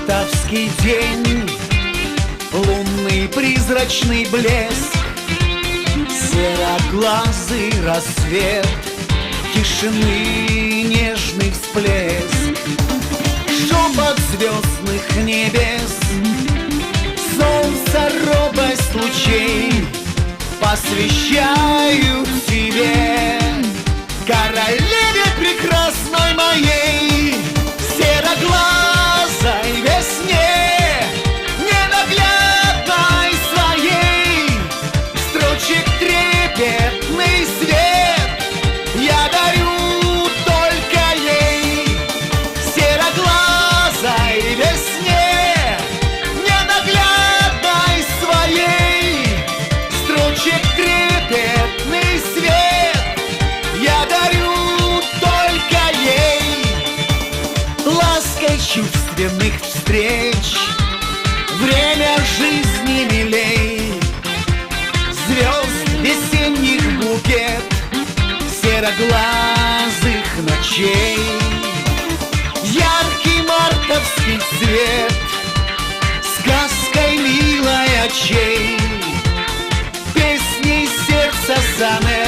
мартовский день, лунный призрачный блеск, сероглазый рассвет, тишины нежный всплеск, шепот звездных небес, солнца робость лучей посвящаю тебе, королеве прекрасной моей, сероглазой весне, ненаглядной своей, строчек трепетный свет я дарю только ей, сероглазой весне, ненаглядной своей, строчек трепетный свет я дарю только ей, лаской чувственных встреч время жизни милей, звезд весенних букет, сероглазых ночей, яркий мартовский цвет, сказкой милой очей, песней сердца сонет.